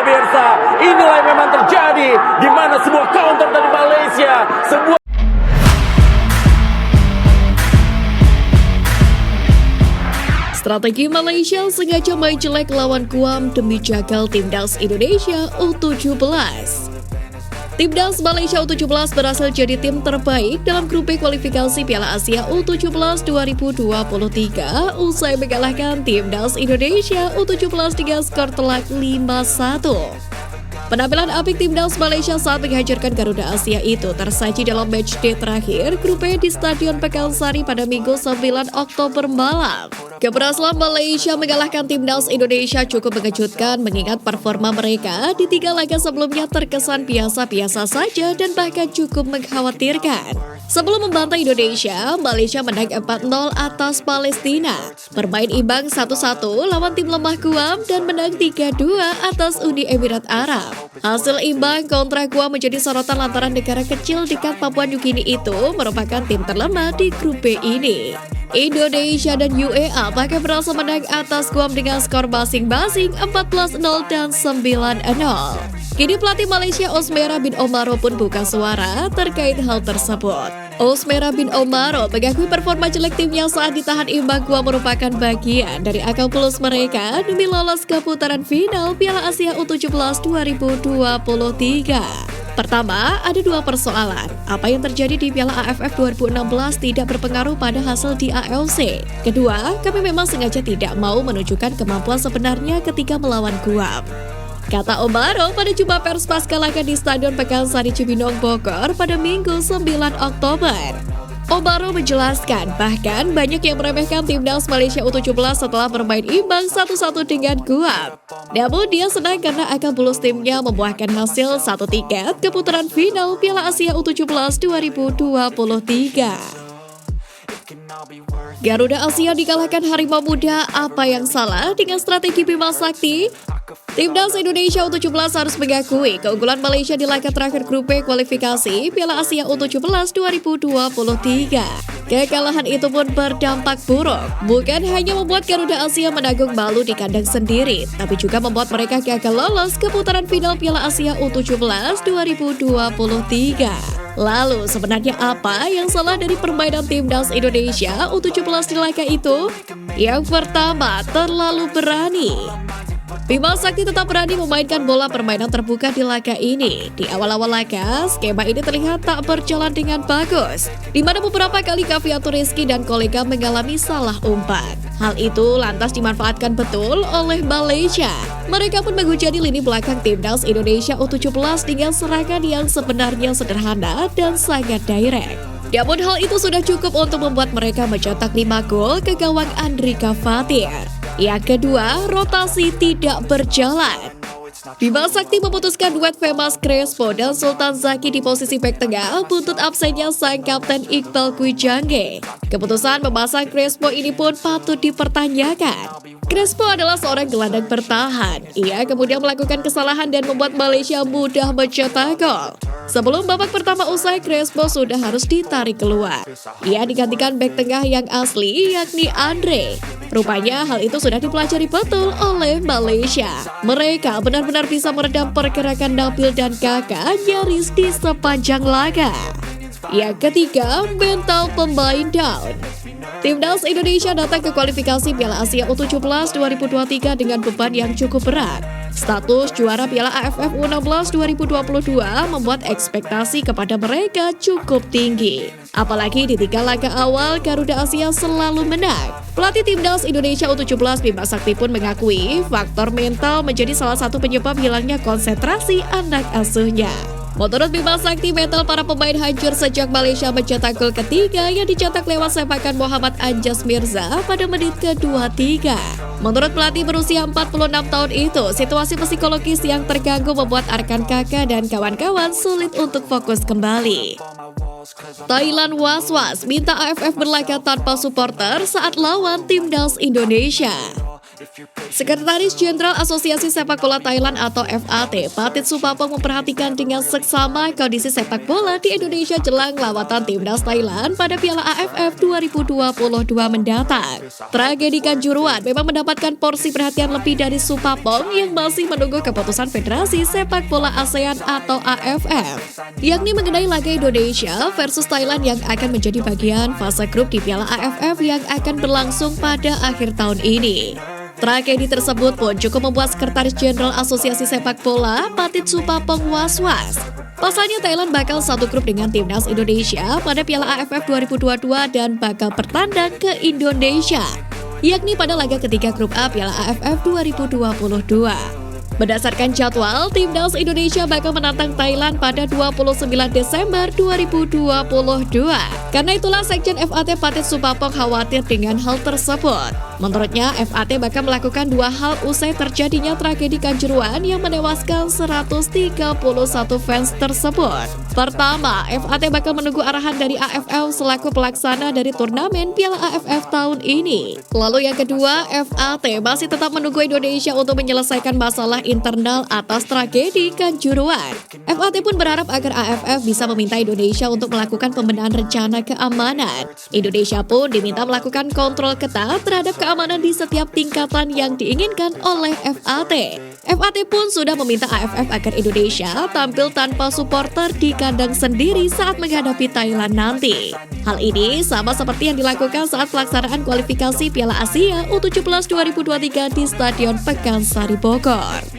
pemirsa, inilah yang memang terjadi di mana sebuah counter dari Malaysia, sebuah strategi Malaysia sengaja main jelek lawan Guam demi jagal timnas Indonesia U17. Timnas Malaysia U17 berhasil jadi tim terbaik dalam grup B kualifikasi Piala Asia U17 2023 usai mengalahkan timnas Indonesia U17 dengan skor telak 5-1. Penampilan apik timnas Malaysia saat menghajarkan Garuda Asia itu tersaji dalam matchday terakhir grup B di Stadion Pakansari pada Minggu 9 Oktober malam. Keberhasilan Malaysia mengalahkan timnas Indonesia cukup mengejutkan mengingat performa mereka di 3 laga sebelumnya terkesan biasa-biasa saja dan bahkan cukup mengkhawatirkan. Sebelum membantai Indonesia, Malaysia menang 4-0 atas Palestina, bermain imbang 1-1 lawan tim lemah Guam dan menang 3-2 atas Uni Emirat Arab. Hasil imbang kontra Guam menjadi sorotan lantaran negara kecil dekat Papua Nugini itu merupakan tim terlemah di grup B ini. Indonesia dan UEA bahkan berhasil menang atas Guam dengan skor masing-masing 14-0 dan 9-0. Kini pelatih Malaysia Osmera bin Omaro pun buka suara terkait hal tersebut. Osmera bin Omaro mengakui performa jelek timnya saat ditahan imbang Guam merupakan bagian dari akal bulus mereka demi lolos ke putaran final Piala Asia U17 2023. Pertama, ada 2 persoalan. Apa yang terjadi di Piala AFF 2016 tidak berpengaruh pada hasil di AFC. Kedua, kami memang sengaja tidak mau menunjukkan kemampuan sebenarnya ketika melawan Guam, kata Omaro pada jumpa pers pasca laga di Stadion Pakansari Cibinong, Bogor pada Minggu 9 Oktober. Omaro menjelaskan bahkan banyak yang meremehkan timnas Malaysia U17 setelah bermain imbang 1-1 dengan Guam. Namun dia senang karena akal bulus timnya membuahkan hasil 1 tiket ke putaran final Piala Asia U17 2023. Garuda Asia dikalahkan Harimau Muda, apa yang salah dengan strategi Bima Sakti? Timnas Indonesia U17 harus mengakui keunggulan Malaysia di laga terakhir grup B kualifikasi Piala Asia U17 2023. Kekalahan itu pun berdampak buruk, bukan hanya membuat Garuda Asia menanggung malu di kandang sendiri, tapi juga membuat mereka gagal lolos ke putaran final Piala Asia U17 2023. Lalu sebenarnya apa yang salah dari permainan timnas Indonesia U17 di laga itu? Yang pertama, terlalu berani. Bima Sakti tetap berani memainkan bola permainan terbuka di laga ini. Di awal-awal laga, skema ini terlihat tak berjalan dengan bagus, di mana beberapa kali Kaviatur Rizky dan kolega mengalami salah umpan. Hal itu lantas dimanfaatkan betul oleh Malaysia. Mereka pun menghujani lini belakang timnas Indonesia U17 dengan serangan yang sebenarnya sederhana dan sangat direct. Namun hal itu sudah cukup untuk membuat mereka mencetak 5 gol ke gawang Andrika Fatir. Yang kedua, rotasi tidak berjalan. Bima Sakti memutuskan duet Femas Crespo dan Sultan Zaki di posisi bek tengah buntut absennya sang kapten Iqbal Kwijangge. Keputusan memasang Crespo ini pun patut dipertanyakan. Crespo adalah seorang gelandang bertahan. Ia kemudian melakukan kesalahan dan membuat Malaysia mudah mencetak gol. Sebelum babak pertama usai, Crespo sudah harus ditarik keluar. Ia digantikan bek tengah yang asli yakni Andre. Rupanya hal itu sudah dipelajari betul oleh Malaysia. Mereka benar-benar bisa meredam pergerakan Nabil dan Kakak nyaris di sepanjang laga. Yang ketiga, mental pemain down. Timnas Indonesia datang ke kualifikasi Piala Asia U17 2023 dengan beban yang cukup berat. Status juara Piala AFF U16 2022 membuat ekspektasi kepada mereka cukup tinggi. Apalagi di 3 laga awal, Garuda Asia selalu menang. Pelatih Timnas Indonesia U17 Bima Sakti pun mengakui faktor mental menjadi salah satu penyebab hilangnya konsentrasi anak asuhnya. Menurut Bima Sakti, mental para pemain hancur sejak Malaysia mencetak gol ketiga yang dicetak lewat sepakan Muhammad Anjas Mirza pada menit ke-23. Menurut pelatih berusia 46 tahun itu, situasi psikologis yang terganggu membuat Arkan Kakak dan kawan-kawan sulit untuk fokus kembali. Thailand was-was minta AFF berlaga tanpa supporter saat lawan timnas Indonesia. Sekretaris Jenderal Asosiasi Sepak Bola Thailand atau FAT, Patit Supapong memperhatikan dengan seksama kondisi sepak bola di Indonesia jelang lawatan timnas Thailand pada Piala AFF 2022 mendatang. Tragedi Kanjuruhan memang mendapatkan porsi perhatian lebih dari Supapong yang masih menunggu keputusan Federasi Sepak Bola ASEAN atau AFF, yakni mengenai laga Indonesia versus Thailand yang akan menjadi bagian fase grup di Piala AFF yang akan berlangsung pada akhir tahun ini. Tragedi tersebut pun cukup membuat Sekretaris Jenderal Asosiasi Sepak Bola, Patit Supapong was-was. Pasalnya Thailand bakal satu grup dengan timnas Indonesia pada Piala AFF 2022 dan bakal bertandang ke Indonesia, yakni pada laga ketiga grup A Piala AFF 2022. Berdasarkan jadwal, timnas Indonesia bakal menantang Thailand pada 29 Desember 2022. Karena itulah Sekjen FAT Patit Supapong khawatir dengan hal tersebut. Menurutnya, FAT bakal melakukan dua hal usai terjadinya tragedi Kanjuruhan yang menewaskan 131 fans tersebut. Pertama, FAT bakal menunggu arahan dari AFF selaku pelaksana dari turnamen Piala AFF tahun ini. Lalu yang kedua, FAT masih tetap menunggu Indonesia untuk menyelesaikan masalah internal atas tragedi Kanjuruhan. FAT pun berharap agar AFF bisa meminta Indonesia untuk melakukan pembenahan rencana keamanan. Indonesia pun diminta melakukan kontrol ketat terhadap keamanan di setiap tingkatan yang diinginkan oleh FAT. FAT pun sudah meminta AFF agar Indonesia tampil tanpa supporter di kandang sendiri saat menghadapi Thailand nanti. Hal ini sama seperti yang dilakukan saat pelaksanaan kualifikasi Piala Asia U17 2023 di Stadion Pekansari Bogor.